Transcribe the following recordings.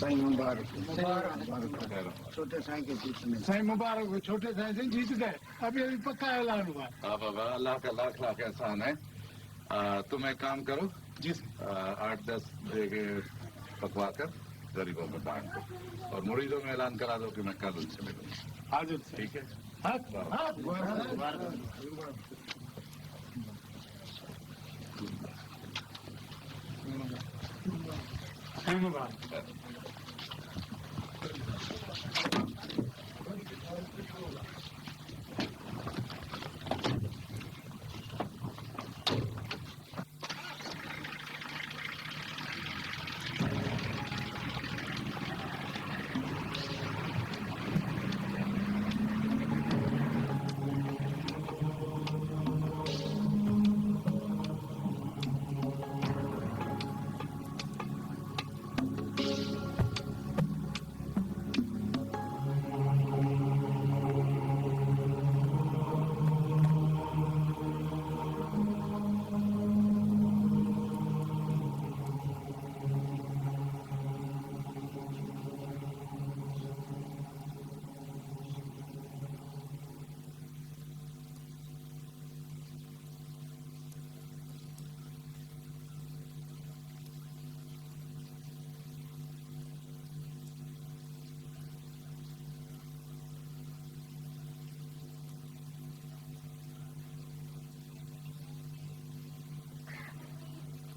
साईं मुबारक छोटे साईं के जीतने साईं मुबारक हो, छोटे साईं से जीत गए। अभी अभी पक्का ऐलान हुआ। हाँ बाबा, अल्लाह का लाख लाख एहसान है। तुम एक काम करो जी 8-10 देगे पकवा कर गरीबों में बांट दो और मुरीदों में ऐलान करा दो कि मैं कल उनसे मिलूंगा। हाजिर ठीक है। हाथ हाथ मुबारक।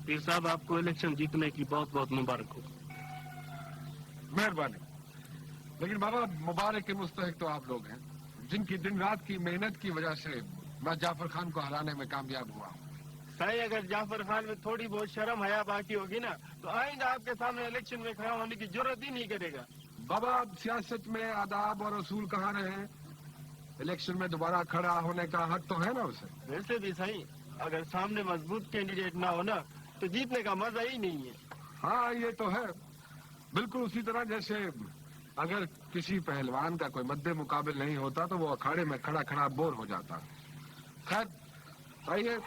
पीर साहब, आपको इलेक्शन जीतने की बहुत बहुत मुबारक हो। मेहरबानी। लेकिन बाबा, मुबारक के मुस्तहिक तो आप लोग हैं, जिनकी दिन रात की मेहनत की वजह से मैं जाफर खान को हराने में कामयाब हुआ हूँ। साईं, अगर जाफर खान में थोड़ी बहुत शर्म हया बाकी होगी ना तो आइंदा आपके सामने इलेक्शन में खड़ा होने की जरूरत ही नहीं करेगा। बाबा, अब सियासत में आदाब और असूल कहाँ रहे हैं? इलेक्शन में दोबारा खड़ा होने का हक तो है ना उसे। वैसे भी साईं, अगर सामने मजबूत कैंडिडेट ना हो ना तो जीतने का मजा ही नहीं है। हाँ, ये तो है। बिल्कुल उसी तरह जैसे अगर किसी पहलवान का कोई मद्दे मुकाबिल नहीं होता तो वो अखाड़े में खड़ा खड़ा बोर हो जाता। खैर, आइए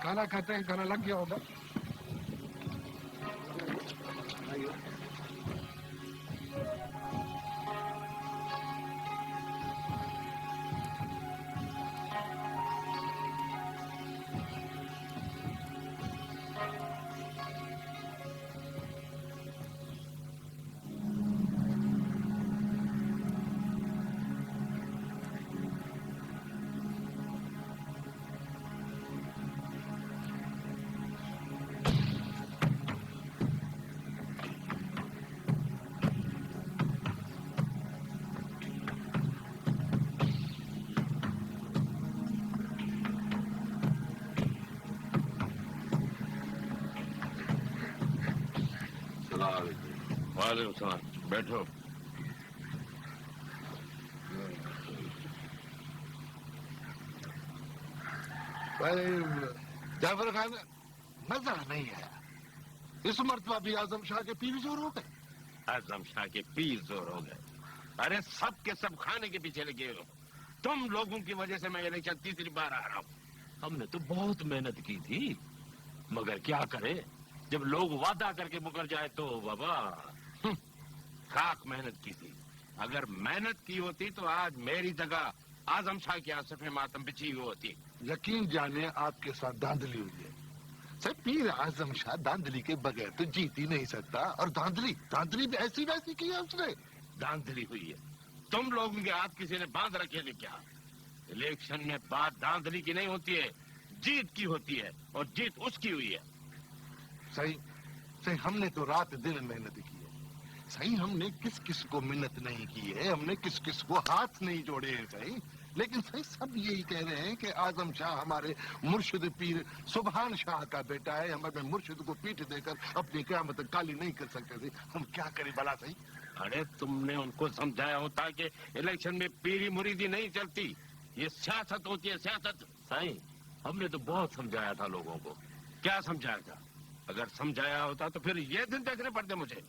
खाना खाते हैं, खाना लग गया होगा। वालेकुम सलाम। बैठो। जाफर खान, मजा नहीं आया। इस मर्तबा भी आजम शाह के पीर जोर हो गए। आजम शाह के पीर जोर हो गए। अरे सब के सब खाने के पीछे लगे हो। तुम लोगों की वजह से मैं इलेक्शन तीसरी बार आ रहा हूँ। हमने तो बहुत मेहनत की थी, मगर क्या करे, जब लोग वादा करके मुकर जाए तो बाबा। खाक मेहनत की थी। अगर मेहनत की होती तो आज मेरी जगह आजम शाह की आसफ मातम बिछी हुई होती। यकीन जाने आपके साथ धांधली हुई है। सर, पीर आजम शाह धांधली के बगैर तो जीत ही नहीं सकता। और धांधली भी ऐसी वैसी की है उसने। धांधली हुई है। तुम लोगों के हाथ किसी ने बांध रखे थे क्या? इलेक्शन में बात धांधली की नहीं होती है, जीत की होती है, और जीत उसकी हुई है। सही, हमने तो रात दिन मेहनत की है। सही, हमने किस किस को मिन्नत नहीं की है, हमने किस किस को हाथ नहीं जोड़े हैं। सही, लेकिन सही सब यही कह रहे हैं कि आजम शाह हमारे मुर्शिद पीर सुभान शाह का बेटा है। हम अपने मुर्शिद को पीठ देकर अपनी क़यामत काली नहीं कर सकते थे। हम क्या करें भला? सही, अरे तुमने उनको समझाया होता कि इलेक्शन में पीरी मुरीदी नहीं चलती, ये सियासत होती है, सियासत। साईं, हमने तो बहुत समझाया था लोगों को। क्या समझाया था? अगर समझाया होता तो फिर ये दिन देखने पड़ते मुझे।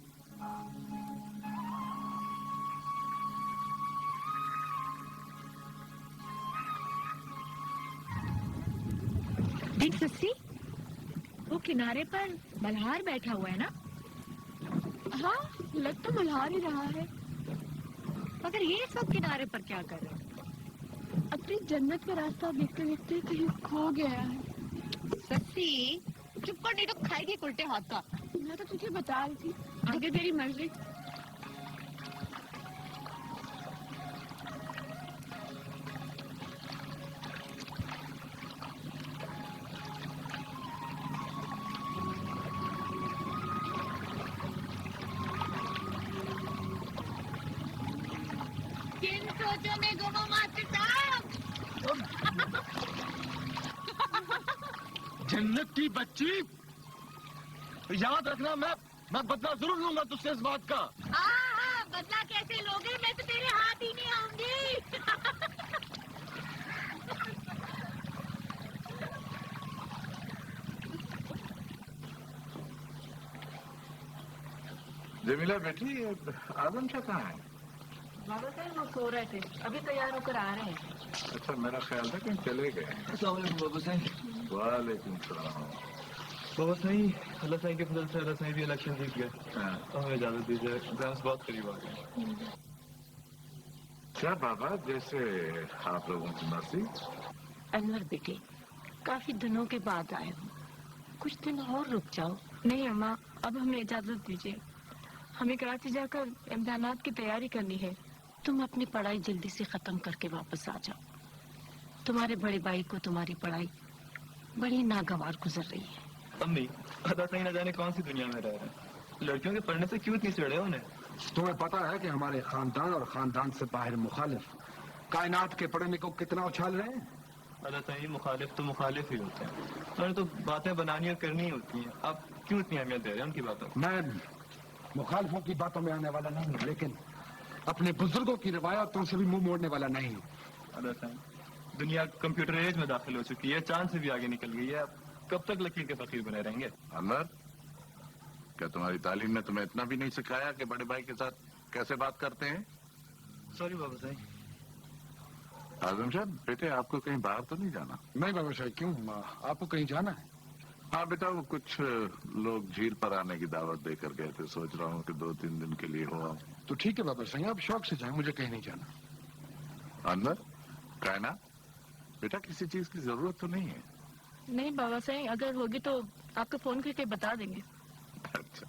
देख सस्ती, वो किनारे पर मल्हार बैठा हुआ है ना, ہاں لگ تو ملہار ہی رہا ہے. مگر یہ سب کنارے پر کیا کر رہے ہیں؟ اپنی جنت کا راستہ دیکھتے دیکھتے کہیں کھو گیا ہے. سسی چپ کر نہیں تو کھائے گی الٹے ہاتھ کا. میں تو تجھے بتا رہی تھی آگے تیری مرضی. کن سوچوں میں گمو ماسٹر صاحب. جنت کی بچی یاد رکھنا میں بدلہ ضرور لوں گا تجھ سے اس بات کا. ہاں بدلا کیسے لوگے میں تو تیرے ہاتھ ہی نہیں آؤں گی. جمیلہ بیٹی اعظم شاہ کہاں ہے؟ بابا صاحب وہ سو رہے تھے ابھی تیار ہو کر آ رہے ہیں. اچھا میرا خیال تھا کہ چلے گئے. السلام علیکم بابا صاحب. وعلیکم السلام. بابا صاحب اللہ صاحب کے فضل سے اللہ صاحب بھی الیکشن جیت گئے. ہمیں اجازت دیجیے بس بہت قریب آ گئے. کیا بابا جیسے آپ لوگوں کی مرضی. انور بیٹے کافی دنوں کے بعد آئے ہوں کچھ دن اور رک جاؤ. نہیں اماں اب ہمیں اجازت دیجیے ہمیں کراچی جا کر امتحانات کی تیاری کرنی ہے. تم اپنی پڑھائی جلدی سے ختم کر کے واپس آ جاؤ. تمہارے بڑے بھائی کو تمہاری پڑھائی بڑی ناگوار گزر رہی ہے. امی اللہ صاحب نہ جانے کون سی دنیا میں رہ رہے ہیں. لڑکیوں کے پڑھنے سے کیوں اتنی چڑھے انہیں. تمہیں پتا ہے کہ ہمارے خاندان اور خاندان سے باہر مخالف کائنات کے پڑھنے کو کتنا اچھال رہے ہیں. اللہ صاحب مخالف تو مخالف ہی ہوتے ہیں. انہیں تو باتیں بنانی اور کرنی ہوتی ہیں. آپ کیوں اتنی اہمیت دے رہے ہیں ان کی باتوں. میں مخالفوں کی باتوں میں آنے والا نہیں ہوں لیکن اپنے بزرگوں کی روایتوں سے بھی منہ موڑنے والا نہیں. اللہ صاحب دنیا کمپیوٹر ایج میں داخل ہو چکی ہے. چاند سے بھی آگے نکل گئی ہے. آپ کب تک لکیر کے فقیر بنے رہیں گے. انور کیا تمہاری تعلیم نے تمہیں اتنا بھی نہیں سکھایا کہ بڑے بھائی کے ساتھ کیسے بات کرتے ہیں. سوری بابا صاحب. اعظم شاہ بیٹے آپ کو کہیں باہر تو نہیں جانا. نہیں بابا صاحب کیوں آپ کو کہیں جانا ہے. ہاں بیٹا وہ کچھ لوگ جھیل پر آنے کی دعوت دے کر گئے تھے. سوچ رہا ہوں کہ 2-3 دن کے لیے ہوا. تو ٹھیک ہے بابا صاحب آپ شوق سے جائیں مجھے کہیں نہیں جانا. انور کائنات بیٹا کسی چیز کی ضرورت تو نہیں ہے. نہیں بابا صاحب اگر ہوگی تو آپ کو فون کر کے بتا دیں گے. اچھا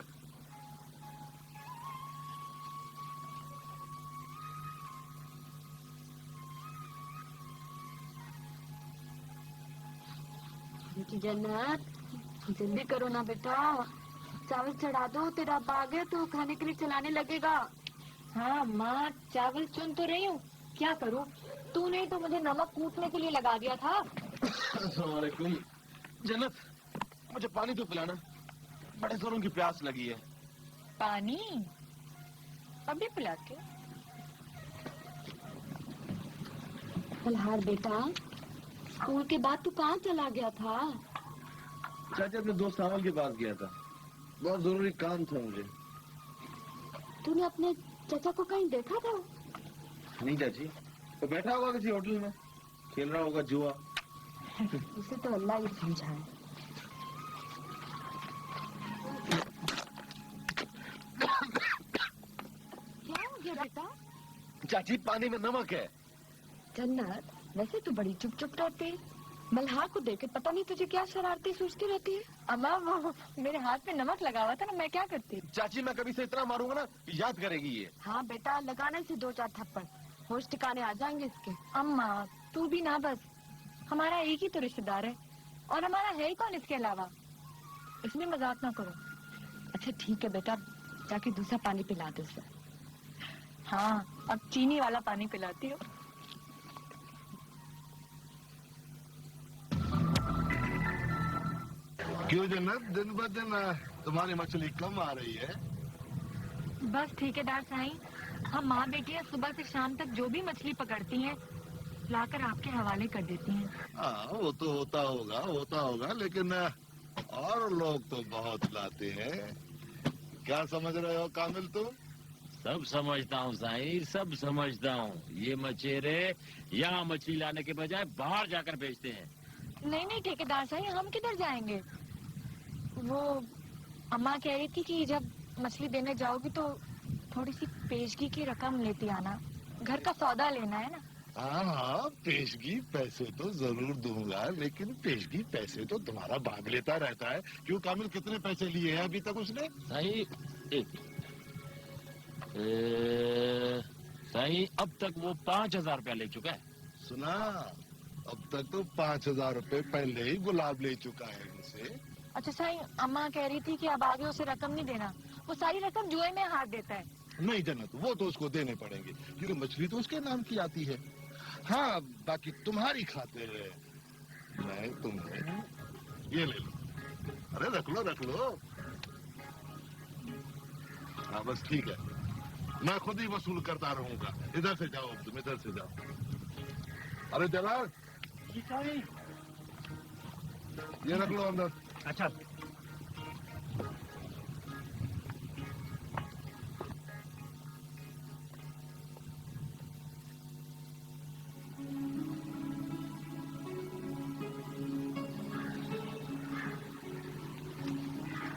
بیٹی جنت جلدی کرو نا بیٹا چاول چڑھا دو تیرا باغ ہے تو کھانے کے لیے چلانے لگے گا. ہاں ماں چاول چن تو رہی ہوں کیا کروں. تو نے تو مجھے نمک کوٹنے کے لیے لگا دیا تھا. السلام علیکم. جنت مجھے پانی تو پلانا بڑے زوروں کی پیاس لگی ہے. پانی ابھی پلاتے. ملہار بیٹا اسکول کے بعد تو کہاں چلا گیا تھا. چاچا اپنے دوست عامل کے پاس گیا تھا. بہت ضروری کام تھا مجھے. تو نے اپنے چچا کو کہیں دیکھا تھا. نہیں چاچی وہ بیٹھا ہوگا کسی ہوٹل میں کھیل رہا ہوگا جوا. اسے تو اللہ ہی سمجھائے. کیا ہو گیا بیٹا. چاچی پانی میں نمک ہے. جنت ویسے تو بڑی چپ چپ رہتی ہے. ملہار کو دیکھ کے پتہ نہیں تجھے کیا شرارتی سوچتی رہتی ہے. اماں وہ میرے ہاتھ میں نمک لگا ہوا تھا نا میں کیا کرتی. چاچی میں کبھی سے اتنا ماروں گا نا یاد کرے گی یہ. ہاں بیٹا لگانے سے 2-4 تھپڑ ہوش ٹھکانے آ جائیں گے اس کے. اماں تو بھی نہ بس ہمارا ایک ہی تو رشتے دار ہے اور ہمارا ہے ہی کون اس کے علاوہ. اس میں مذاق نہ کرو. اچھا ٹھیک ہے بیٹا جا کے دوسرا پانی پلا دو اسے. ہاں اب چینی والا پانی پلاتی ہو. کیوں جنت دن ب دن تمہاری مچھلی کم آ رہی ہے. بس ٹھیکیدار صاحب ہم ماں بیٹیاں صبح سے شام تک جو بھی مچھلی پکڑتی ہیں لا کر آپ کے حوالے کر دیتی ہیں. ہاں وہ تو ہوتا ہوگا لیکن اور لوگ تو بہت لاتے ہیں. کیا سمجھ رہے ہو کامل تم. سب سمجھتا ہوں ظاہر سب سمجھتا ہوں. یہ مچھیرے یہاں مچھلی لانے کے بجائے باہر جا کر بیچتے ہیں. نہیں ٹھیکیدار صاحب ہم کدھر جائیں گے. وہ اماں کہہ رہی تھی کہ جب मछली देने जाओगी तो थोड़ी सी पेशगी की रकम लेती आना, घर का सौदा लेना है ना। हाँ, पेशगी पैसे तो जरूर दूंगा, लेकिन पेशगी पैसे तो तुम्हारा बाप लेता रहता है। क्यों कामिल, कितने पैसे लिए हैं अभी तक उसने? सही अब तक वो 5,000 रुपया ले चुका है। सुना, अब तक तो 5,000 रुपए पहले ही गुलाब ले चुका है उनसे। अच्छा साईं, अम्मा कह रही थी कि अब आगे उसे रकम नहीं देना, वो सारी रकम जुए में हाथ देता है। नहीं जन्नत, वो तो उसको देने पड़ेंगे क्योंकि मछली तो उसके नाम की आती है। हाँ, बाकी तुम्हारी खातिर मैं तुम्हें ये ले लो। अरे रख लो रख लो। हाँ बस ठीक है, मैं खुद ही वसूल करता रहूंगा। इधर से जाओ, तुम इधर से जाओ। अरे जलाल, ये रख लो अंदर। अच्छा।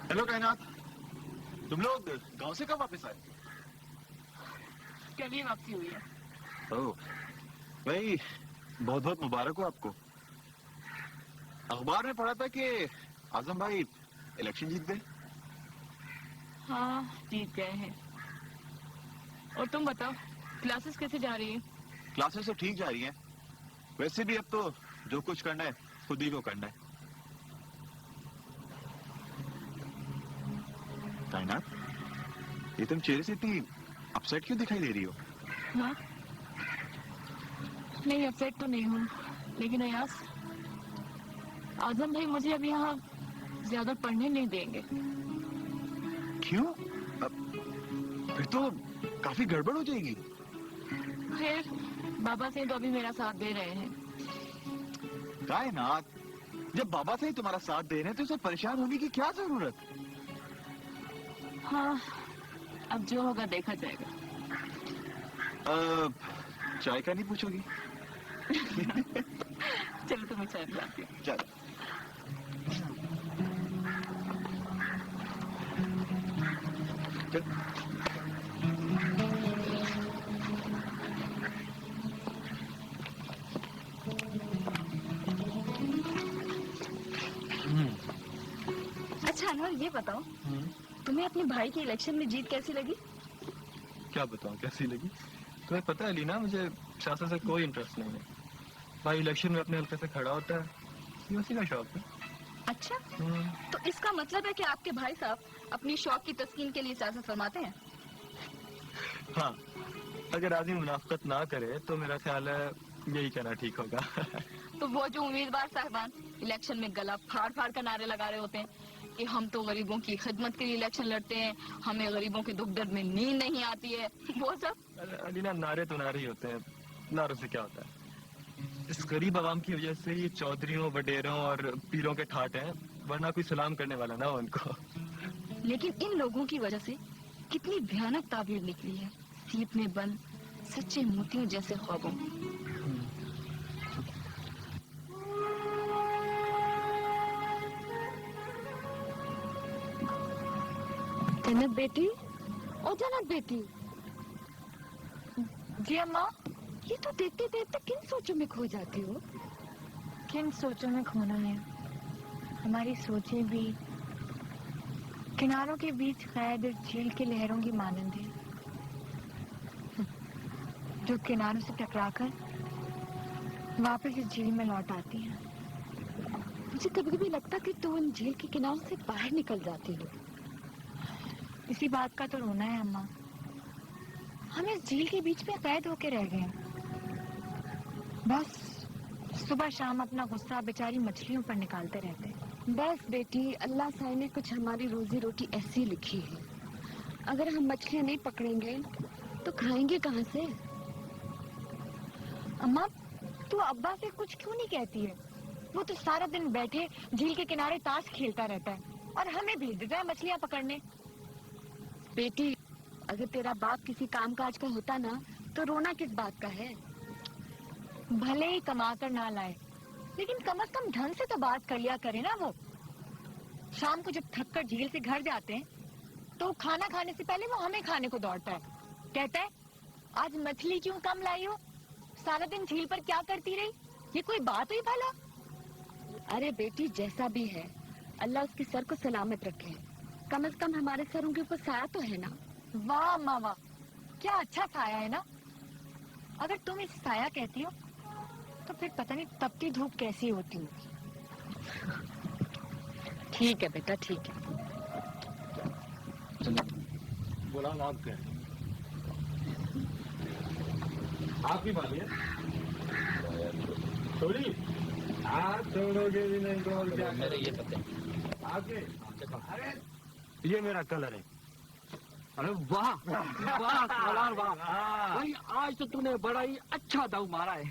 हेलो कायनात, तुम लोग गांव से कब वापस आए? कल ही वापसी हुई है। ओह भाई, बहुत बहुत मुबारक हो आपको। अखबार में पढ़ा था कि आजम भाई इलेक्शन जीत गए। हाँ, जीत गए हैं। और तुम बताओ, क्लासेस कैसे जा रही है? क्लासेस तो ठीक जा रही हैं। वैसे भी अब तो जो कुछ करना है खुद ही को करना है। कायनात, ये तुम चेहरे से इतनी अपसेट क्यों दिखाई दे रही हो? हाँ? नहीं, अपसेट तो नहीं हूँ, लेकिन अयास, आजम भाई मुझे अब यहाँ ज्यादा पढ़ने नहीं देंगे। क्यों? फिर तो काफी गड़बड़ हो जाएगी। खैर, बाबा से तो अभी मेरा साथ दे रहे हैं। कायनात, जब बाबा से ही तुम्हारा साथ दे रहे हैं तो उसे परेशान होने की क्या जरूरत? हाँ, अब जो होगा देखा जाएगा। चाय का नहीं पूछोगी? चलो तुम्हें चाय पिलाती हूँ। चलो। अच्छा अनवर, ये बताओ, तुम्हें अपने भाई के इलेक्शन में जीत कैसी लगी? क्या बताऊं कैसी लगी? तुम्हें पता है लीना, मुझे सियासत से कोई इंटरेस्ट नहीं है। भाई इलेक्शन में अपने हल्के से खड़ा होता है, ये उसी का शौक है। अच्छा, तो इसका मतलब है कि आपके भाई साहब अपनी शौक की तस्कीन के लिए सियासत फरमाते हैं? हाँ, अगर आदमी मुनाफिकत ना करे तो मेरा ख्याल है यही कहना ठीक होगा। तो वो जो उम्मीदवार साहबान इलेक्शन में गला फाड़ फाड़ कर नारे लगा रहे होते हैं कि हम तो गरीबों की खिदमत के लिए इलेक्शन लड़ते हैं, हमें गरीबों के दुख दर्द में नींद नहीं आती है, वो सब। अलीना, नारे तो नारे ही होते हैं, नारों से क्या होता है? इस गरीब आवाम की वजह से ये चौधरियों, वडेरों और पीरों के ठाट हैं, वरना कोई सलाम करने वाला ना हो उनको। लेकिन इन लोगों की वजह से कितनी भयानक ताबीर निकली है, सीप में बंद सच्चे मोतियों जैसे ख्वाबों। जन्नत बेटी, ओ जन्नत बेटी। जी अम्मा। ये तो देखते देखते किन सोचों में खो जाती हो? किन सोचों में खोना है? हमारी सोचें भी किनारों के बीच कैद झील की लहरों की मानंद है, जो किनारों से टकराकर वापस इस झील में लौट आती हैं। मुझे कभी कभी लगता कि तुम उन झील के किनारों से बाहर निकल जाती हो। इसी बात का तो रोना है अम्मा। हम इस झील के बीच में कैद होके रह गए हैं। बस सुबह शाम अपना गुस्सा बेचारी मछलियों पर निकालते रहते हैं। बस बेटी, अल्लाह साई ने कुछ हमारी रोजी रोटी ऐसी लिखी है। अगर हम मछलियां नहीं पकड़ेंगे तो खाएंगे कहाँ से? अम्मा, तू अब्बा से कुछ क्यों नहीं कहती है? वो तो सारा दिन बैठे झील के किनारे ताश खेलता रहता है और हमें भेज देता है मछलियां पकड़ने। बेटी, अगर तेरा बाप किसी कामकाज का होता ना तो रोना किस बात का है? भले ही कमा कर ना लाए, लेकिन कम से कम ढंग से तो बात कर लिया करे ना। वो शाम को जब थक कर झील से घर जाते हैं तो खाना खाने से पहले वो हमें खाने को दौड़ता है, कहता है आज मछली क्यों कम लाई हो, सारा दिन झील पर क्या करती रही, ये कोई बात हुई भला? अरे बेटी जैसा भी है अल्लाह उसके सर को सलामत रखे, कम से कम हमारे सरों के ऊपर साया तो है ना। वाह अम्मा वाह, क्या अच्छा साया है ना। अगर तुम इस साया कहती हो तो फिर पता नहीं तपती धूप कैसी होती होगी। ठीक है बेटा ठीक है। गुलाम आपके आपकी बात है थोड़ी आप छोड़ोगे भी नहीं तो और क्या मेरे ये पते आपके अरे ये मेरा कलर है। अरे वाह वाह कलार वाह भाई, आज तो तूने बड़ा ही अच्छा दाव मारा है।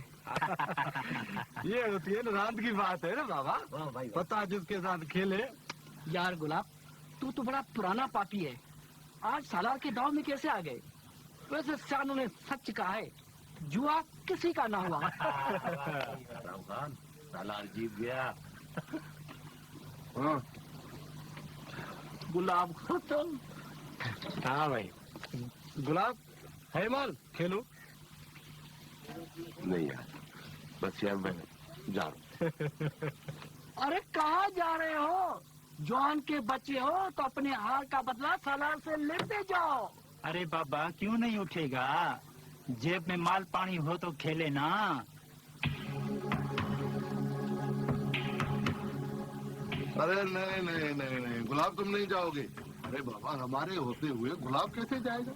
ये होती है ना रात की बात है ना बाबा, पता जिसके साथ खेले। यार गुलाब तू तो बड़ा पुराना पापी है, आज सालार के दाव में कैसे आ गए? वैसे सियानों ने सच कहा है, जुआ किसी का ना हुआ। सालार जीत गया। गुलाब खत्म। हाँ भाई, गुलाब है माल खेलो। नहीं यार, बस यार मैं जा रहा हूँ। अरे कहाँ जा रहे हो? जवान के बच्चे हो तो अपने हार का बदला सालार से लेते जाओ। अरे बाबा क्यों नहीं उठेगा, जेब में माल पानी हो तो खेले ना। अरे नहीं नहीं नहीं नहीं गुलाब तुम नहीं जाओगे। अरे बाबा हमारे होते हुए गुलाब कैसे जाएगा?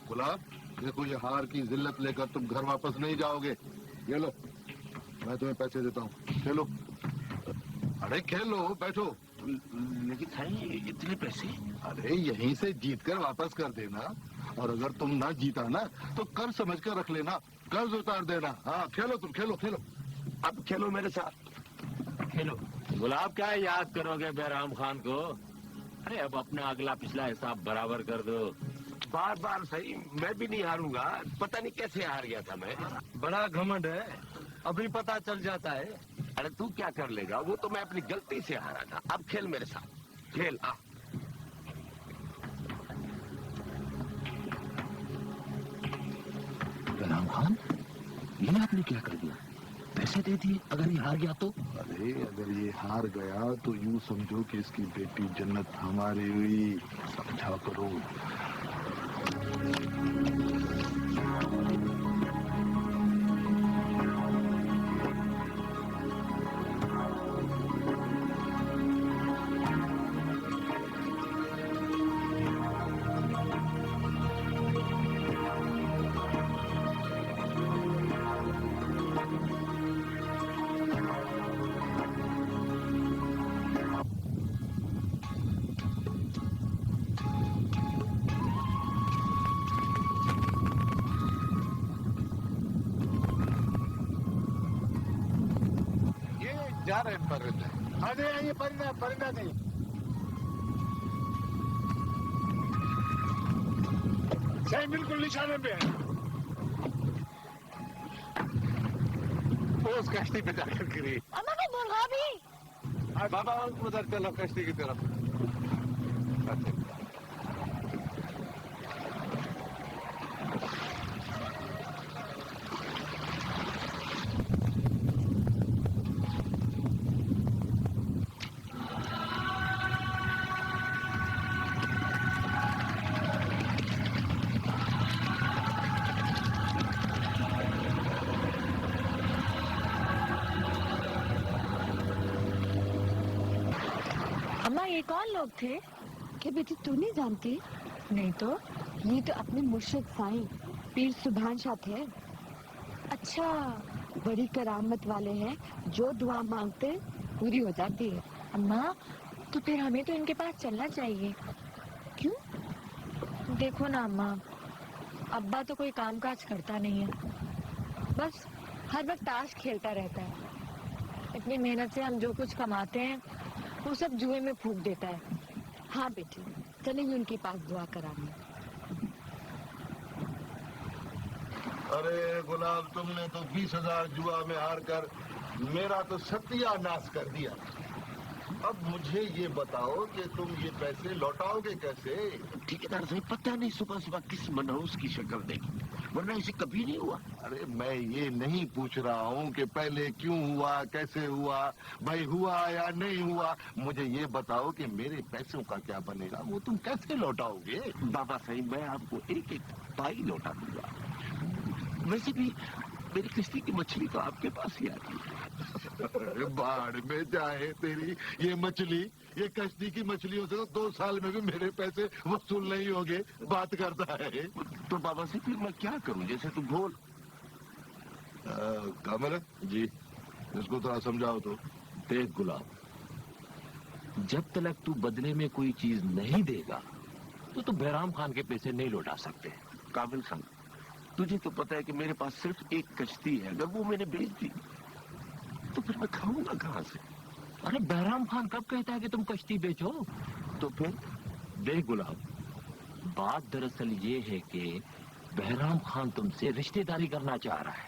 गुलाब देखो ये हार की जिल्लत लेकर तुम घर वापस नहीं जाओगे। ये लो मैं तुम्हें पैसे देता हूँ, खेलो। अरे खेलो बैठो। लेकिन भाई इतने पैसे? अरे यहीं से जीत कर वापस कर देना, और अगर तुम ना जीता ना तो कर्ज समझ कर रख लेना, कर्ज उतार देना। हाँ खेलो तुम, खेलो खेलो। अब खेलो मेरे साथ, खेलो। गुलाब क्या याद करोगे बैराम खान को? अरे अब अपना अगला पिछला हिसाब बराबर कर दो। बार बार सही, मैं भी नहीं हारूंगा। पता नहीं कैसे हार गया था मैं। बड़ा घमंड है, अभी पता चल जाता है। अरे तू क्या कर लेगा, वो तो मैं अपनी गलती से हारा था। अब खेल मेरे साथ, खेल। आ बैराम खान ये आपने क्या कर दिया? पैसे दे दिए, अगर ये हार गया तो? अरे अगर ये हार गया तो यूं समझो कि इसकी बेटी जन्नत हमारी हुई, समझा करो। जा रहे हैं परिंदे। अरे ये परिंदा परिंदा नहीं, सही बिल्कुल निशाने पे है। वो उस कश्ती पे जाकर गिरी। अम्मा मैं मुर्गा भी। बाबा उधर चलो कश्ती की तरफ। अच्छा ये कौन लोग थे? क्या बेटी तू नहीं जानती? नहीं तो। ये तो अपने मुर्शिद साईं पीर सुभान शाह थे। अच्छा, बड़ी करामत वाले हैं, जो दुआ मांगते पूरी हो जाती है। अम्मा तो फिर हमें तो इनके पास चलना चाहिए। क्यों? देखो ना अम्मा, अब्बा तो कोई कामकाज करता नहीं है, बस हर वक्त ताश खेलता रहता है। इतनी मेहनत से हम जो कुछ कमाते हैं वो सब जुए में फूंक देता है। हाँ बेटी चलेंगे उनके पास दुआ कराने। अरे गुलाब तुमने तो 20,000 जुआ में हार कर मेरा तो सत्यानाश कर दिया। اب مجھے یہ بتاؤ کہ تم یہ پیسے لوٹاؤ گے کیسے؟ ٹھیکیدار صاحب پتہ نہیں صبح صبح کس منحوس کی شکل دیکھی، ورنہ اسے کبھی نہیں ہوا۔ ارے میں یہ نہیں پوچھ رہا ہوں کہ پہلے کیوں ہوا، کیسے ہوا، بھائی ہوا یا نہیں ہوا، مجھے یہ بتاؤ کہ میرے پیسوں کا کیا بنے گا، وہ تم کیسے لوٹاؤ گے؟ بابا صاحب میں آپ کو ایک ایک پائی لوٹا دوں گا، ویسے بھی میری کشتی کی مچھلی تو آپ کے پاس ہی آتی ہے۔ باڑ میں جائے تیری یہ مچھلی، یہ کشتی کی مچھلیوں سے تو 2 سال میں بھی میرے پیسے وصول نہیں ہوں گے، بات کرتا ہے۔ تو بابا سے پھر میں کیا کروں، جیسے تو بول۔ کامل جی اس کو تھوڑا سمجھاؤ تو۔ دیکھ گلاب، جب تک تو بدلے میں کوئی چیز نہیں دے گا تو بہرام خان کے پیسے نہیں لوٹا سکتے۔ کامل خان، تجھے تو پتا ہے کہ میرے پاس صرف ایک کشتی ہے، اگر وہ میں نے بیچ دی تو پھر میں کھاؤں گا کہاں سے؟ ارے بہرام خان کب کہتا ہے کہ تم کشتی بیچو؟ تو پھر دیکھ گلاب، بات دراصل یہ ہے کہ بہرام خان تم سے رشتہ داری کرنا چاہ رہا ہے،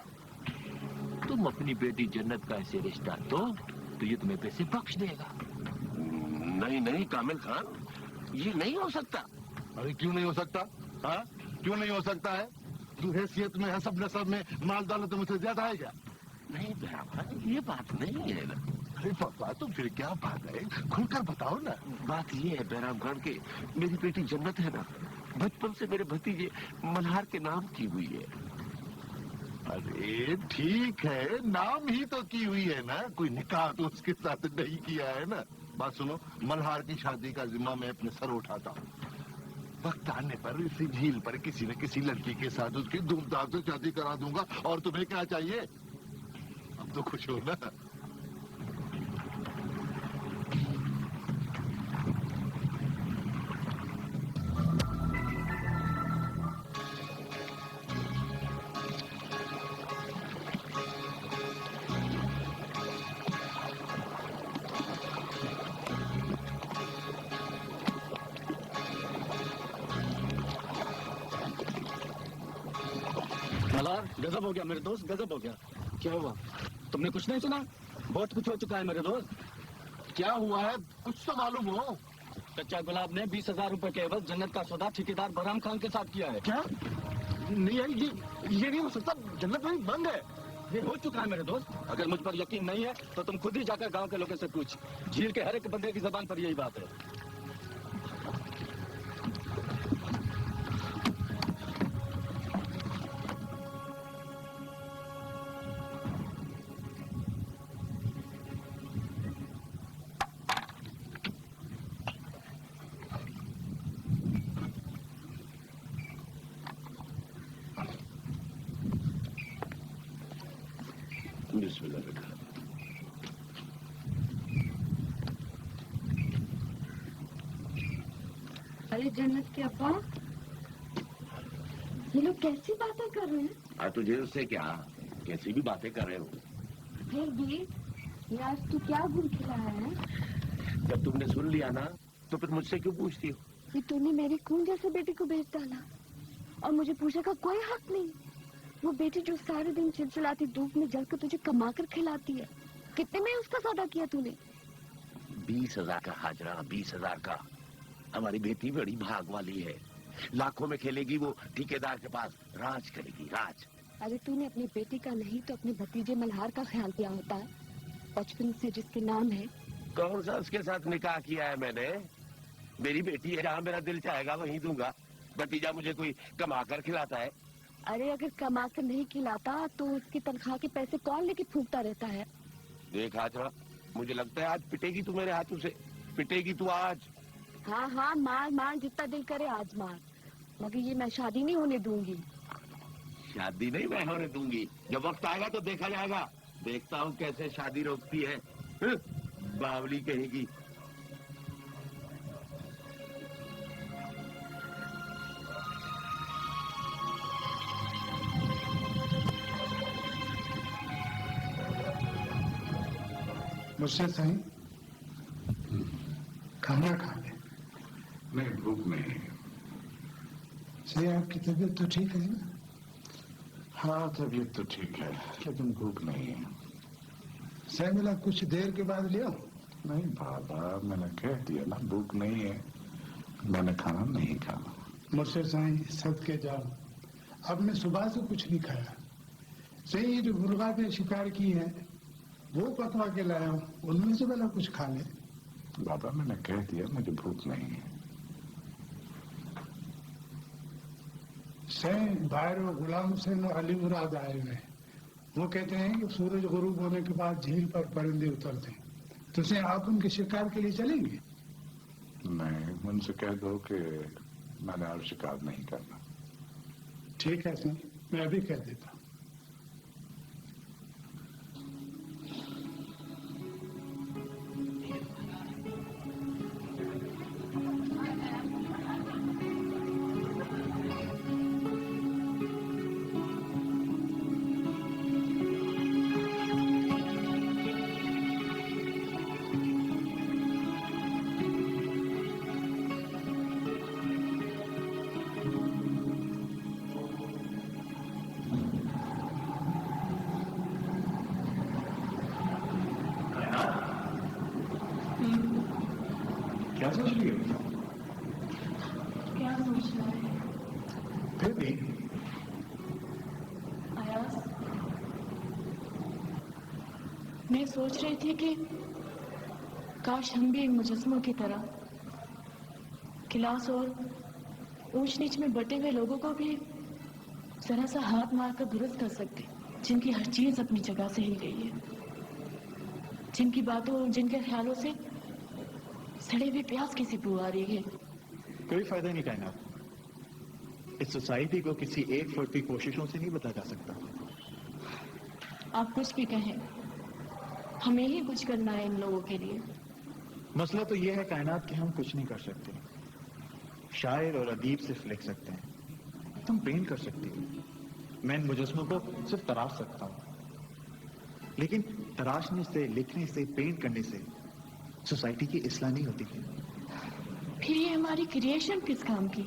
تم اپنی بیٹی جنت کا ایسے رشتہ تو یہ تمہیں پیسے بخش دے گا۔ نہیں کامل خان، یہ نہیں ہو سکتا۔ ارے کیوں نہیں ہو سکتا؟ ہاں کیوں نہیں ہو سکتا ہے؟ تو حیثیت میں، حسب نسب میں، مال دولت مجھ سے زیادہ ہے کیا؟ نہیں بہرام خان، یہ بات نہیں ہے نا۔ ارے پاپا تو پھر کیا بات ہے، کھل کر بتاؤ نا۔ بات یہ ہے بہرام خان کہ میری بیٹی جنت ہے نا، بچپن سے میرے بھتیجے ملہار کے نام کی ہوئی ہے۔ ارے ٹھیک ہے، نام ہی تو کی ہوئی ہے نا، کوئی نکاح تو اس کے ساتھ نہیں کیا ہے نا۔ بات سنو، ملہار کی شادی کا ذمہ میں اپنے سر اٹھاتا ہوں، وقت آنے پر اسی جھیل پر کسی نہ کسی لڑکی کے ساتھ اس کی دھوم دھام سے شادی کرا دوں گا، اور تمہیں کیا چاہیے؟ اب تو خوش ہو نا؟ ملہار گزب ہو گیا میرے دوست، گزب ہو گیا۔ کیا ہوا؟ تم نے کچھ نہیں سنا؟ بہت کچھ ہو چکا ہے میرے دوست۔ کیا ہوا ہے کچھ تو معلوم ہو۔ چچا گلاب نے 20,000 روپے کے عوض جنت کا سودا ٹھیکیدار بہرام خان کے ساتھ کیا ہے۔ کیا؟ نہیں ہے، یہ نہیں ہو سکتا، جنت میں بند ہے۔ یہ ہو چکا ہے میرے دوست، اگر مجھ پر یقین نہیں ہے تو تم خود ہی جا کر گاؤں کے لوگوں سے پوچھ، جھیل کے ہر ایک بندے کی زبان پر یہی بات ہے۔ بسم اللہ الرحمن الرحیم۔ ارے جنت کے ابا، یہ لوگ کیسی باتیں کر رہے ہیں؟ تجھے اس سے کیا، کیسی بھی باتیں کر رہے ہو؟ پھر بھی یہ آج تو کیا گل کھلایا ہے؟ جب تم نے سن لیا نا تو پھر مجھ سے کیوں پوچھتی ہو؟ کہ تو نے میری خون جیسے بیٹی کو بیچ ڈالا اور مجھے پوچھنے کا کوئی حق نہیں۔ وہ بیٹی جو سارے دن چلچلاتی دھوپ میں جل کر تجھے کما کر کھلاتی ہے، کتنے میں اس کا سودا کیا تو نے؟ 20,000 کا حاجرہ، 20,000 کا۔ ہماری بیٹی بڑی بھاگ والی ہے، لاکھوں میں کھیلے گی، وہ ٹھیکیدار کے پاس راج کرے گی، راج۔ ارے تو نے اپنی بیٹی کا نہیں تو اپنے بھتیجے ملہار کا خیال کیا ہوتا ہے، بچپن سے جس کے نام ہے۔ کون سا اس کے ساتھ نکاح کیا ہے میں نے؟ میری بیٹی ہے، جہاں میرا دل چاہے گا وہیں دوں گا۔ بھتیجا مجھے کوئی کما کر کھلاتا ہے؟ ارے اگر کما کر نہیں کھلاتا تو اس کی تنخواہ کے پیسے کون لے کے پھونکتا رہتا ہے؟ دیکھ حاجرہ، مجھے لگتا ہے آج پٹے گی تو میرے ہاتھوں سے، پٹے گی تو آج۔ ہاں ہاں مار مار، جتنا دل کرے آج مار، مگر یہ میں شادی نہیں ہونے دوں گی۔ شادی نہیں میں ہونے دوں گی، جب وقت آئے گا تو دیکھا جائے گا۔ دیکھتا ہوں کیسے شادی روکتی ہے، باولی کہے گی۔ مجھ سے صحیح کھانا کھا لیں۔ نہیں بھوک نہیں۔ صحیح آپ کی طبیعت تو ٹھیک ہے نا؟ ہاں طبیعت تو ٹھیک ہے لیکن بھوک نہیں ہے۔ صحیح ملا کچھ دیر کے بعد لے آؤ؟ نہیں بابا میں نے کہہ دیا نا بھوک نہیں ہے میں نے کھانا نہیں کھانا. مرشد سائیں صدقے جاؤ اب میں صبح سے کچھ نہیں کھایا. صحیح یہ جو مرغا نے شکار کی ہے وہ پکوا کے لایا ہوں ان میں سے پہلے کچھ کھا لے. بابا میں نے کہہ دیا مجھے بھوک نہیں ہے. سین باہر غلام حسین اور علی مراد آئے ہوئے ہیں. وہ کہتے ہیں کہ سورج غروب ہونے کے بعد جھیل پر پرندے اترتے ہیں تو سین آپ ان کے شکار کے لیے چلیں گے؟ نہیں ان سے کہہ دو کہ میں نے اور شکار نہیں کرنا. ٹھیک ہے سین میں ابھی کہہ دیتا ہوں. کیا سوچ رہی ہو؟ کیا سوچ رہا ہے پھر بھی ایاز؟ میں سوچ رہی تھی کہ کاش ہم بھی مجسموں کی طرح کلاس اور اونچ نیچ میں بٹے ہوئے لوگوں کو بھی ذرا سا ہاتھ مار کر درست کر سکتے جن کی ہر چیز اپنی جگہ سے ہل گئی ہے, جن کی باتوں اور جن کے خیالوں سے سڑے ہوئے پیاز کی سی بو آ رہی ہے. کوئی فائدہ نہیں کائنات. اس سوسائٹی کو کسی ایک فرد کی کوششوں سے نہیں بدلا جا سکتا. آپ کچھ بھی کہیں ہمیں ہی کچھ کرنا ہے ان لوگوں کے لیے. مسئلہ تو یہ ہے کائنات کہ ہم کچھ نہیں کر سکتے. شاعر اور ادیب صرف لکھ سکتے ہیں, تم پینٹ کر سکتے ہو. میں ان مجسموں کو صرف تراش سکتا ہوں, لیکن تراشنے سے, لکھنے سے, پینٹ کرنے سے سوسائٹی کی اصلاح نہیں ہوتی. پھر یہ ہماری کریشن کس کام کی؟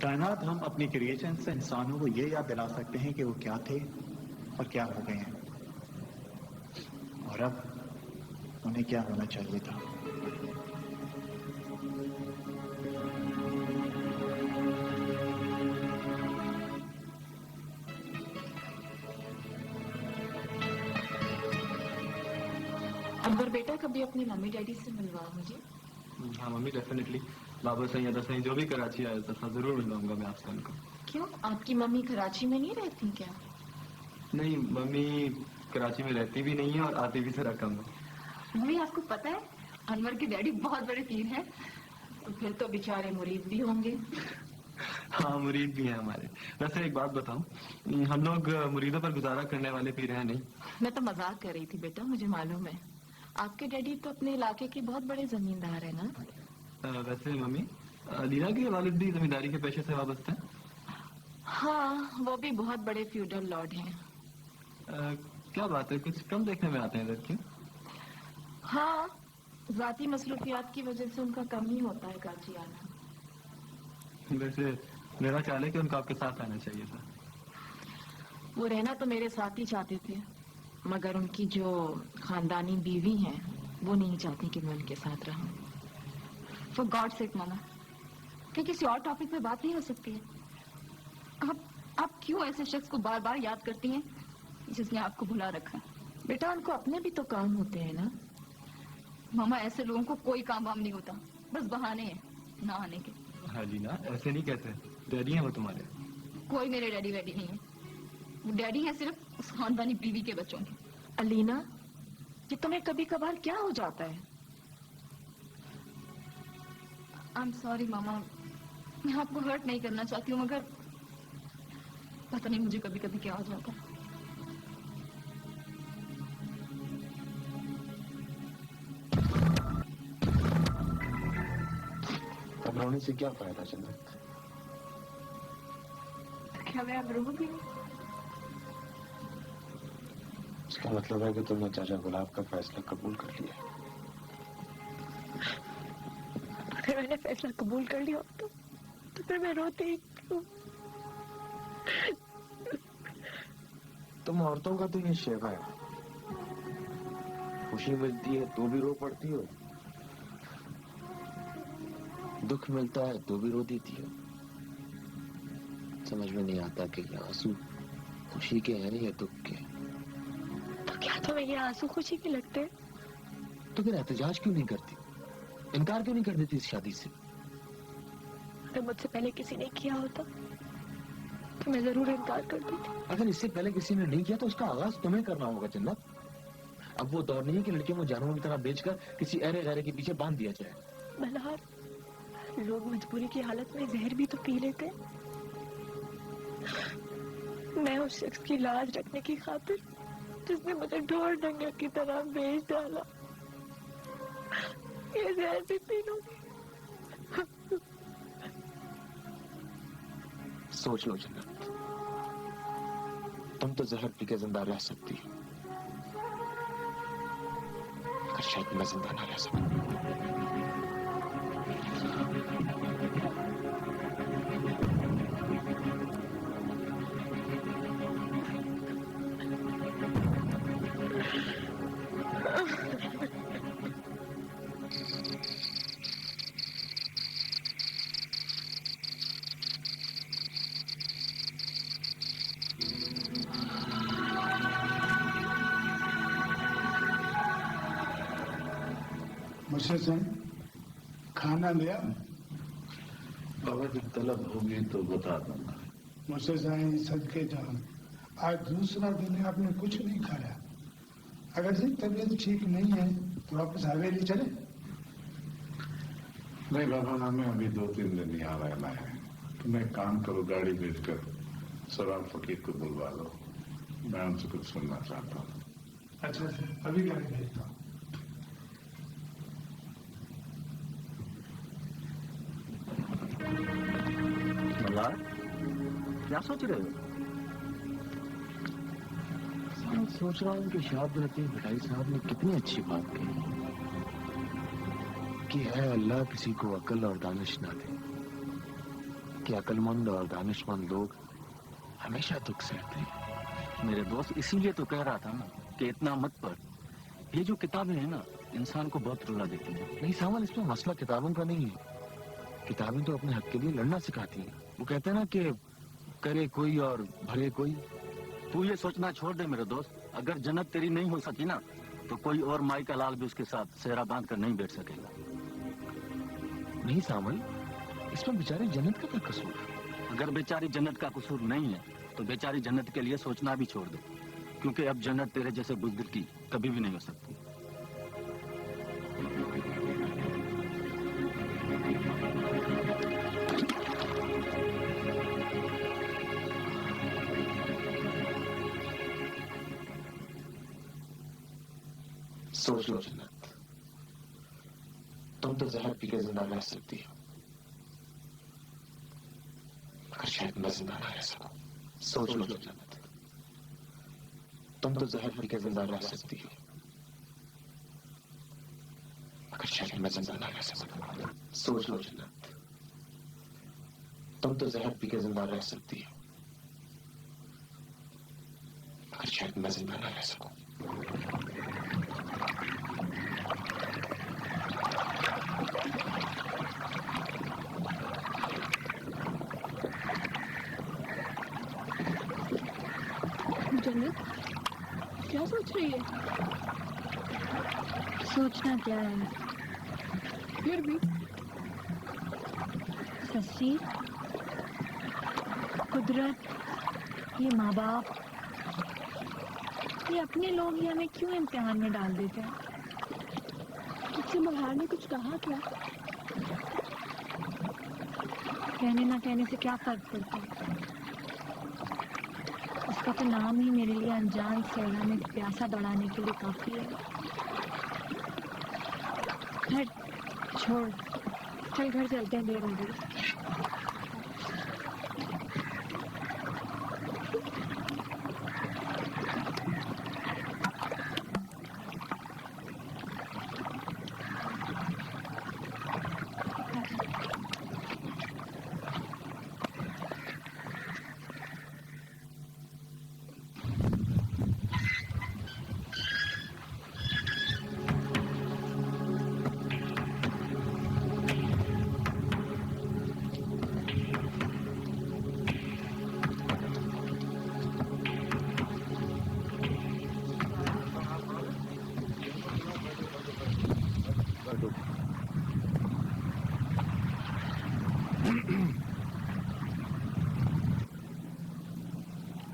کائنات ہم اپنی کریشن سے انسانوں کو یہ یاد دلا سکتے ہیں کہ وہ کیا تھے اور کیا ہو گئے ہیں, اور اب انہیں کیا ہونا چاہیے تھا. اکبر بیٹا کبھی اپنے ممی ڈیڈی سے ملواؤ مجھے. ہاں ممی ڈیفینیٹلی. بابا صحیح ادا صحیح جو بھی کراچی آیا تھا ضرور ملواؤں گا میں آپ سے ان کو. کیوں آپ کی ممی کراچی میں نہیں رہتی کیا؟ نہیں ممی کراچی میں رہتی بھی نہیں ہے اور آتی بھی ذرا کم ہے. ممی آپ کو پتا ہے انور کے ڈیڈی بہت بڑے پیر ہیں. تو پھر تو بیچارے مرید بھی ہوں گے. ہاں مرید بھی ہیں ہمارے. ویسے ایک بات بتاؤں, ہم لوگ مریدوں پر گزارا کرنے والے پیر ہیں نہیں. میں تو مذاق کر رہی تھی بیٹا, مجھے معلوم ہے آپ کے ڈیڈی تو اپنے علاقے کے بہت بڑے زمیندار ہیں نا. ویسے ممی لینا کے والد بھی زمینداری کے پیشے سے وابستہ ہیں. ہاں وہ بھی بہت بڑے فیوڈل لارڈ ہیں. کیا بات ہے, کچھ کم دیکھنے میں آتے ہیں ادھر کی. ہاں ذاتی مصروفیات کی وجہ سے ان کا کم ہی ہوتا ہے کراچی آنا. ویسے میرا خیال ہے کہ ان کو آپ کے ساتھ آنا چاہیے تھا. وہ رہنا تو میرے ساتھ ہی چاہتے تھے, مگر ان کی جو خاندانی بیوی ہیں وہ نہیں چاہتی کہ میں ان کے ساتھ رہوں. فار گاڈ سیک ماما, کہ کسی اور ٹاپک پہ بات نہیں ہو سکتی ہے؟ آپ کیوں ایسے شخص کو بار بار یاد کرتی ہیں جس نے آپ کو بھلا رکھا؟ بیٹا ان کو اپنے بھی تو کام ہوتے ہیں نا. ماما ایسے لوگوں کو کوئی کام وام نہیں ہوتا, بس بہانے ہیں نہ آنے کے. ہاں جی نا ایسے نہیں کہتے, ڈیڈی ہیں وہ تمہارے. کوئی میرے ڈیڈی ویڈی نہیں ہے, وہ ڈیڈی ہیں صرف اس خاندانی بیوی کے بچوں کے. علینا یہ تمہیں کبھی کبھار کیا ہو جاتا ہے؟ I'm sorry ماما, میں آپ کو ہرٹ نہیں کرنا چاہتی ہوں, مگر پتہ نہیں مجھے کبھی کبھی کیا ہو جاتا ہے. گھبرانے سے کیا فائدہ جنت؟ کیا میں اب رو بھی؟ اس کا مطلب ہے کہ تم نے چاچا گلاب کا فیصلہ قبول کر لیا. اگر میں نے فیصلہ قبول کر لیا تو پھر میں روتی ہی کیوں؟ تم عورتوں کا تو یہ شیوا ہے, خوشی ملتی ہے تو بھی رو پڑتی ہو, दुख मिलता है तो भी रो देती हो। समझ में नहीं आता कि ये आंसू खुशी के हैं या दुख के। तो क्या तुम्हें ये आंसू खुशी के लगते हैं? तो फिर एहतजाज क्यों नहीं करती, इनकार क्यों नहीं कर देती इस शादी से? अगर मुझसे पहले किसी ने किया होता तो मैं जरूर इनकार कर देती। अगर इससे पहले किसी ने नहीं किया तो उसका आगाज तुम्हें करना होगा जन्नत। अब वो दौर नहीं है कि लड़कियों को जानवरों की तरह बेचकर किसी अरे गहरे के पीछे बांध दिया जाए। मल्हार, लोग मजबूरी की हालत में जहर भी तो पी लेते हैं। मैं उस शख्स की लाज रखने की खातिर जिसने मुझे ढोर डंगर की तरह बेच डाला, ये जहर भी पी लूंगी। सोच लो जन्नत, तुम तो जहर पी के जिंदा रह सकती हो, मगर शायद मैं जिंदा ना रह सकूं। मुझसे सुन, खाना लिया? बाबा जब तलब होगी तो बता दूंगा। मुझसे साईं सदके जान, आज दूसरा दिन है आपने कुछ नहीं खाया। अगर से तबीयत ठीक नहीं है तो वापस हवेली चले? नहीं बाबा, हमें अभी 2-3 दिन यहाँ रहना है। तुम एक काम करो, गाड़ी भेजकर सराफ फकीर को बुलवा लो, मैं उनसे कुछ सुनना चाहता हूँ। अच्छा अभी गाड़ी भेजता हूँ। क्या सोच रहे हो? सोच रहा हूँ कि शायद रहते भिलाई साहब ने कितनी अच्छी बात कही कि है अल्लाह किसी को अकल और दानिश ना दे, कि अकलमंद और दानिशमंद लोग हमेशा दुख सहते हैं। मेरे दोस्त, इसीलिए तो कह रहा था ना कि इतना मत पढ़। ये जो किताबें हैं ना, इंसान को बहुत रुला देती हैं। नहीं सावन, इसमें मसला किताबों का नहीं है। किताबें तो अपने हक के लिए लड़ना सिखाती हैं। वो कहते हैं ना कि करे कोई और भरे कोई। तू ये सोचना छोड़ दे मेरे दोस्त, अगर जन्नत तेरी नहीं हो सकी ना तो कोई और माई का लाल भी उसके साथ सेहरा बांध कर नहीं बैठ सकेगा। नहीं सावन, इसमें बेचारी जन्नत का क्या कसूर है? अगर बेचारी जन्नत का कसूर नहीं है तो बेचारी जन्नत के लिए सोचना भी छोड़ दे, क्योंकि अब जन्नत तेरे जैसे बुज़दिल की कभी भी नहीं हो सकती। सोच लो जन्नत, तुम तो जहर पी के जिंदा रह सकती हो, मगर शायद मैं जिंदा ना रह सकूं। सोच लो जन्नत, तुम तो जहर पी के जिंदा रह सकती हो, मगर शायद मैं जिंदा ना रह सकूं। सोच लो जन्नत, तुम तो जहर पी के जिंदा रह सकती हो, मगर शायद मैं जिंदा ना रह सकूं। जन्नत क्या सोच रही है? सोचना क्या है, फिर भी तस्वीर, कुदरत, ये माँ बाप, ये अपने लोग ही हमें क्यों इम्तिहान में डाल देते हैं? तुझसे मल्हार ने कुछ कहा क्या? कहने ना कहने से क्या फर्क पड़ता है? उसका तो नाम ही मेरे लिए अनजान सहरा में प्यासा बढ़ाने के लिए काफी है। हट, छोड़, चल घर चलते हैं, देर हो गई।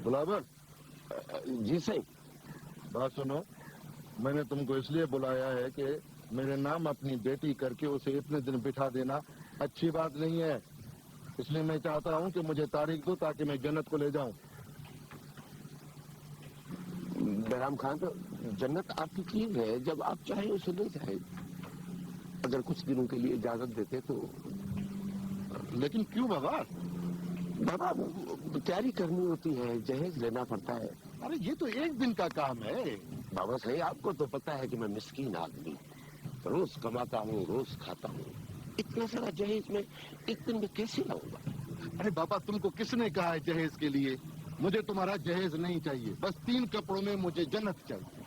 बुलावर जी सही। बात सुनो, मैंने तुमको इसलिए बुलाया है कि मेरे नाम अपनी बेटी करके उसे इतने दिन बिठा देना अच्छी बात नहीं है। इसलिए मैं चाहता हूँ कि मुझे तारीख दो ताकि मैं जन्नत को ले जाऊं। बैराम खान, तो जन्नत आपकी चीज है, जब आप चाहें उसे ले जाए। अगर कुछ दिनों के लिए इजाजत देते तो। लेकिन क्यों बाबा? बाबा, तैयारी करनी होती है, जहेज लेना पड़ता है। अरे ये तो एक दिन का काम है। बाबा सही, आपको तो पता है कि मैं मिस्कीन आदमी, रोज कमाता हूँ, रोज खाता हूँ। इतना सारा जहेज में एक दिन में कैसे लाऊंगा? अरे बाबा, तुमको किसने कहा है जहेज के लिए? मुझे तुम्हारा जहेज नहीं चाहिए, बस 3 कपड़ों में मुझे जन्नत चाहिए।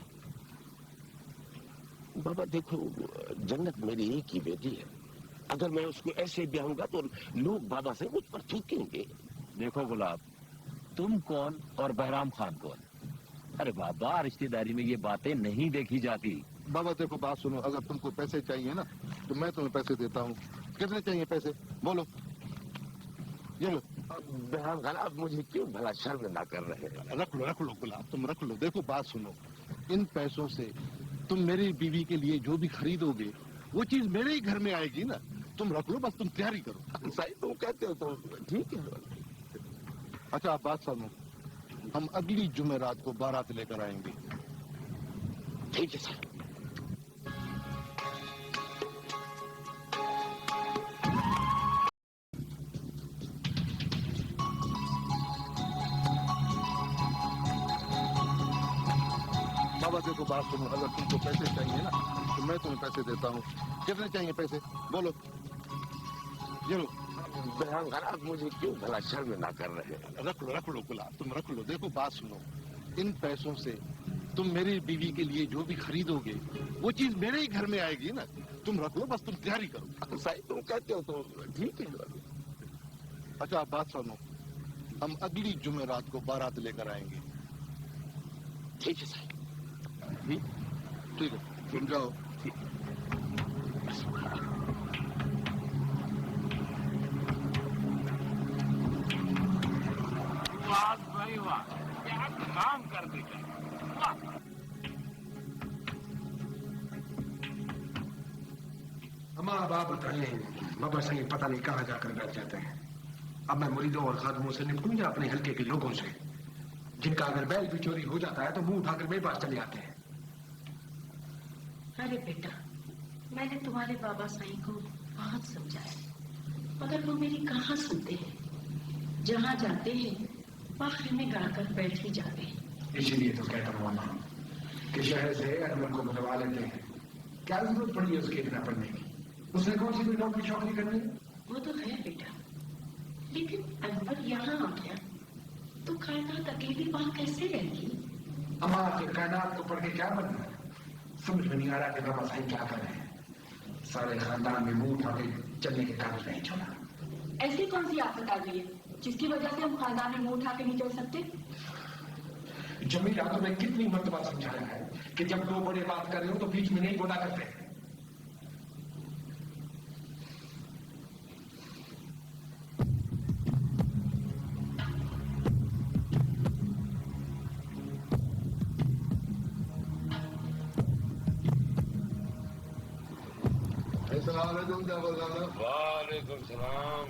बाबा देखो, जन्नत मेरी एक ही बेटी है। अगर मैं उसको ऐसे ब्याहूंगा तो लोग बाबा से मुझ पर थूकेंगे। देखो गुलाब, तुम कौन और बहराम खान कौन? अरे बाबा, रिश्तेदारी में ये बातें नहीं देखी जाती। बाबा देखो, बात सुनो, अगर तुमको पैसे चाहिए ना तो मैं तुम्हें पैसे देता हूँ। कितने चाहिए पैसे बोलो, ये लो। बहराम खान, आप मुझे क्यों भला शर्म ना कर रहे हैं? रख लो गुलाब, तुम रख लो। देखो बात सुनो, इन पैसों से तुम मेरी बीवी के लिए जो भी खरीदोगे वो चीज मेरे ही घर में आएगी ना। तुम रख लो, बस तुम तैयारी करो। सही तुम कहते हो तो ठीक है। अच्छा आप बात सुनो, हम अगली जुमेरात को बारात लेकर आएंगे। ठीक है सर। बाबा देखो बात सुनो, अगर तुमको पैसे चाहिए ना तो मैं तुम्हें पैसे देता हूँ। कितने चाहिए पैसे बोलो, ये लो। बहराम खान, आप मुझे क्यों भला शर्म ना कर रहे हैं? रख लो गुलाब, तुम रख लो। देखो बात सुनो, इन पैसों से तुम मेरी बीवी के लिए जो भी खरीदोगे वो चीज मेरे ही घर में आएगी ना। तुम रख लो, बस तुम तैयारी करो। सही तुम कहते हो तो ठीक है। अच्छा आप बात सुनो, हम अगली जुमेरात को बारात लेकर आएंगे। ठीक है सर। ठीक है, तुम जाओ। वाह भाई वाह, क्या काम कर दिया। अम्मा, अब आप बताइए, बाबा सही पता नहीं कहाँ जाकर बैठ जाते हैं। अब मैं मुरीदों और खादमों से निपटूं या अपने हल्के के लोगों से, जिनका अगर बैल भी चोरी हो जाता है तो मुंह उठाकर मेरे पास चले आते हैं। अरे बेटा, मैंने तुम्हारे बाबा साईं को बहुत समझाया, मगर वो मेरी कहाँ सुनते हैं। जहाँ जाते हैं आखिर में गाकर बैठ ही जाते हैं। इसीलिए तो कहता हूँ अम्मा कि शहर से अनवर को बुलवा लेते हैं। क्या जरूरत पड़ी है उसके इतना पढ़ने की? उसने कौन सी कोई नौकरी शौकरी करनी? वो तो है बेटा, लेकिन अनवर यहाँ आ गया तो कायनात अकेली वहाँ कैसे रहेगी? अम्मा, आखिर कायनात को पढ़ के क्या बनना है? समझ में नहीं आ रहा कि बाबा साईं क्या कर रहे हैं। सारे खानदान में मुंह उठा के चलने के काबिल नहीं छोड़ा। ऐसी कौन सी आफत आ गई है जिसकी वजह से हम खानदान में मुंह उठा के नहीं चल सकते? जमीला, तुम्हें कितनी मर्तबा समझाया है कि जब दो बड़े बात कर रहे हो तो बीच में नहीं बोला करते।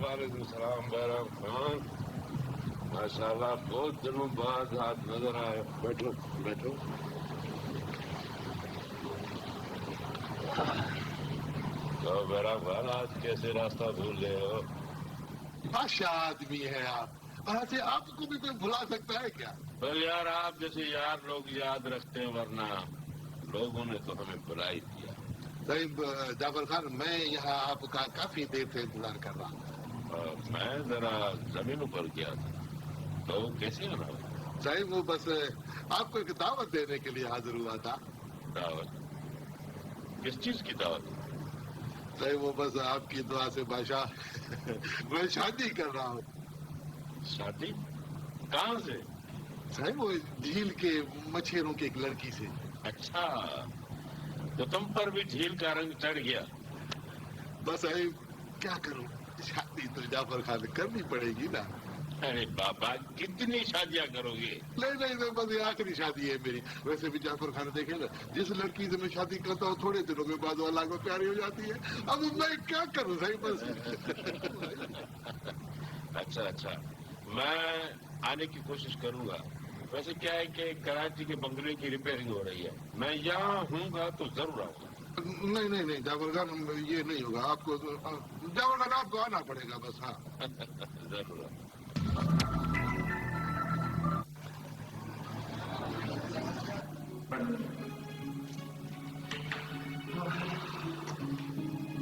वालेकुम सलाम बहराम खान। माशाल्लाह, बहुत दिनों बाद हाथ नजर आए। बैठो बैठो। तो बहराम खान, आज कैसे रास्ता भूल गए हो? बादशाह आदमी है आप, और ऐसे आपको भी कोई भुला सकता है क्या? पर यार, आप जैसे यार लोग याद रखते हैं, वरना लोगों ने तो हमें भुला ही दिया। साहिब जाफर खान, मैं यहाँ आपका काफी देर से इंतजार कर रहा हूँ। मैं जरा जमीन पर गया था, तो कैसे आना? साहिब वो बस आपको एक दावत देने के लिए हाजिर हुआ था। दावत? किस चीज की दावत? साहिब वो बस आपकी दुआ से बादशाह मैं शादी कर रहा हूँ। शादी? कहाँ से? साहिब वो झील के मछेरों की एक लड़की से। अच्छा, तो तुम पर भी झील का रंग चढ़ गया? बस साहिब क्या करूं, शादी तो जाफर खान करनी पड़ेगी ना। अरे बाबा कितनी शादियां करोगे? नहीं बस ये आखिरी शादी है मेरी। वैसे भी जाफर खान देखे ना, जिस लड़की से मैं शादी करता हूँ थोड़े दिनों के बाद वो लाख में प्यारी हो जाती है। अब मैं क्या करूँ सही बस। अच्छा मैं आने की कोशिश करूंगा। वैसे क्या है कि कराची के बंगले की रिपेयरिंग हो रही है, मैं यहाँ हूँगा तो जरूर आऊंगा। नहीं जाफर खान ये नहीं होगा। आपको जाफर खान आपको आना पड़ेगा बस। हाँ जरूर।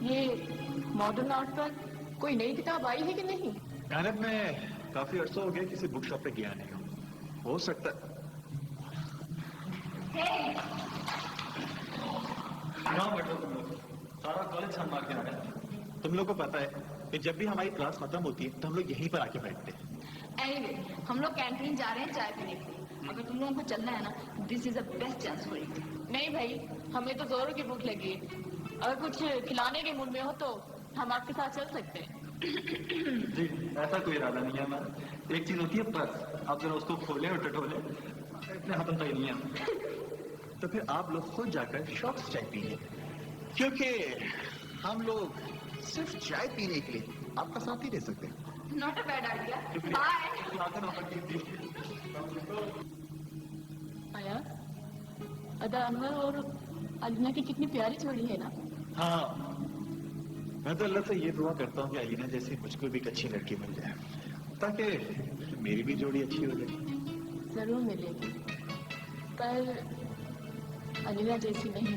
ये मॉडर्न आर्ट पर कोई नई किताब आई है कि नहीं? मैडम मैं काफी अरसा हो गया किसी बुक शॉप पे गया नहीं हूँ। हो सकता बैठो तुम लोग, सारा कॉलेज हम मार के आ रहे। तुम लोग को पता है कि जब भी हमारी क्लास खत्म होती है तो हम लोग यहीं पर आके बैठते हैं। Anyway, हम लोग कैंटीन जा रहे हैं चाय पीने के लिए। अगर तुम लोगों को चलना है ना, this is the best chance for it. नहीं भाई, हमें तो जोरों की भूख लगी है। अगर कुछ खिलाने के मूड में हो तो हम आपके साथ चल सकते हैं। जी ऐसा कोई इरादा नहीं है हमारा। एक चीज होती है पर्स, आप जरा उसको खोले और टटोले, इतने हाथों तक नहीं है। तो फिर आप लोग खुद जाकर शॉप से चाय पी लें, क्योंकि हम लोग सिर्फ चाय पीने के लिए आपका साथ ही दे सकते हैं। Not a bad idea. Bye. आया अदा अनवर और अलीना की कितनी प्यारी जोड़ी है ना। हाँ मैं तो अल्लाह से ये दुआ करता हूँ कि अलीना जैसी मुझको भी एक अच्छी लड़की मिल जाए, ताकि मेरी भी जोड़ी अच्छी हो जाए। जरूर मिलेगी, पर अलीना जैसी नहीं,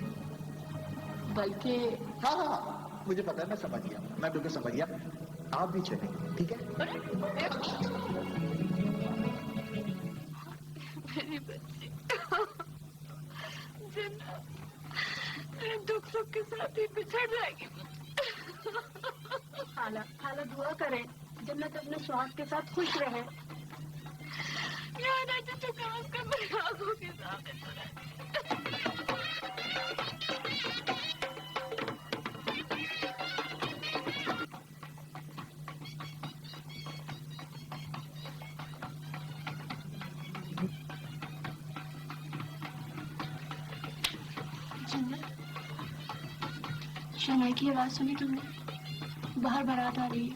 बल्कि हाँ मुझे पता है, मैं समझ गया, मैं बिल्कुल समझ गया। आप भी चलें, ठीक है? मेरी बच्ची दुख सुख के साथ ही बिछड़ जाएगी। खाला दुआ करें जन्नत अपने स्वास्थ्य के साथ खुश रहे। यार आज तो कम से कम मेरी आंखों के सामने शनाई की आवाज सुनी तुमने? बाहर बारात आ रही है।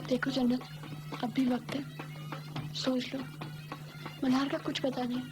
देखो जन्नत, अब भी वक्त है, सोच लो। मल्हार का कुछ पता नहीं।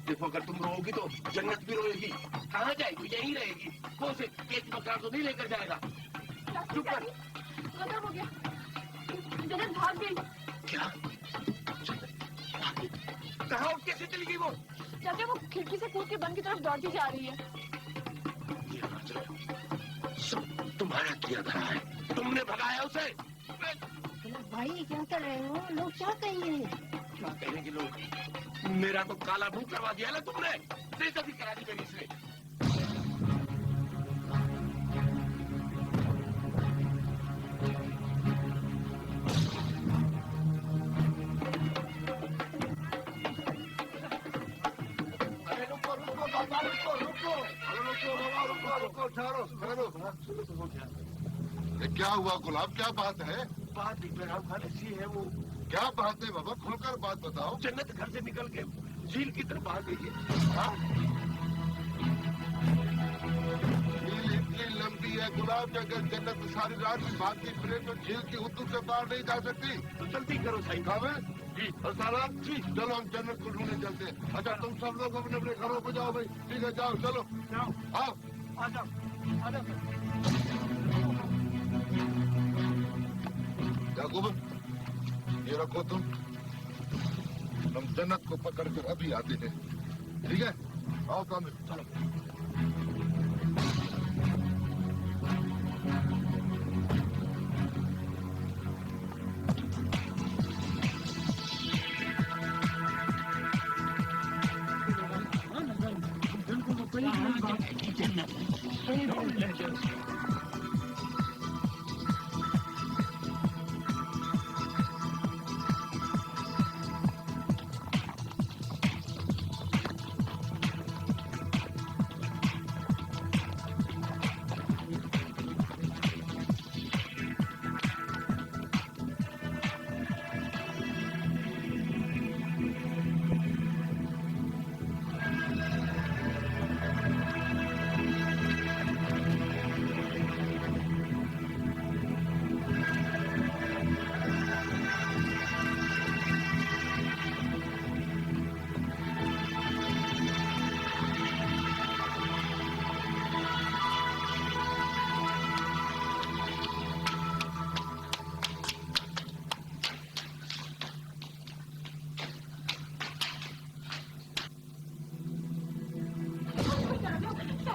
देखो अगर तुम रोओगी तो जन्नत भी रोएगी। कहाँ जाएगी? यहीं रहेगी। वो उसे एक मकान तो नहीं लेकर जाएगा। चुप कर। खत्म हो गया, जन्नत भाग गई। क्या? कहाँ और कैसे चली गई वो? चाचा वो खिड़की से कूद के बंद की तरफ दौड़ती जा रही है। ये सब तुम्हारा किया धरा है, तुमने भगाया उसे। भाई क्या कर रहे हो? लोग क्या कहेंगे? क्या कहेंगे लोग? मेरा तो काला मुंह करवा दिया ना तुमने, बेइज्जती करा दी मेरी से। क्या हुआ गुलाब, क्या बात है? बात ऐसी है वो। क्या बात है बाबा, खुलकर बात बताओ। जन्नत घर से निकल के झील की तरफ आ गई है। झील इतनी लंबी है गुलाब कि अगर जन्नत सारी रात भागती फिरे तो झील की हुदूद से पार नहीं जा सकती। तो जल्दी करो सही काबिल जी और सालाब जी, चलो हम जन्नत को ढूंढने चलते हैं। अच्छा तुम सब लोग अपने अपने घरों को जाओ भाई। ठीक है जाओ, चलो आओ। आ जाओ। याकूब, ये रखो तुम, हम जन्नत को पकड़ कर अभी आते हैं, ठीक है? आओ कामिल, चलो।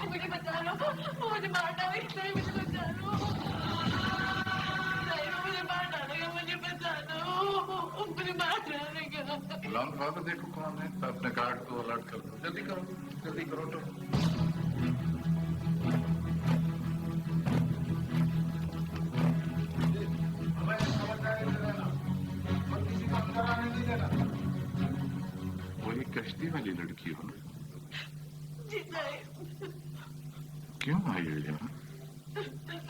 मुझे बचा लो, मुझे मार डालेगा, मुझे बचा लो, मुझे मार डालेगा, मुझे बचा लो, मुझे मार डालेगा। गुलाम बाबा देखो कौन है, तो अपने गार्ड को अलर्ट कर दो, जल्दी करो, जल्दी करो तो। वही कश्ती वाली लड़की हो ना? जी साई, क्यों आई हो यहाँ?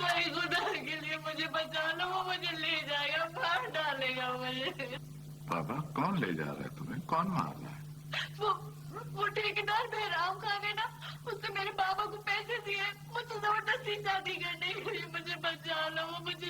साई खुदा के लिए मुझे बचा लो, वो मुझे ले जाएगा, मार डालेगा मुझे। बाबा कौन ले जा रहा है तुम्हें, कौन मार रहा है? वो ठेकेदार बहराम खान है ना, उसने मेरे बाबा को पैसे दिए मुझसे जबरदस्ती शादी करने के लिए। मुझे बचा लो, वो मुझे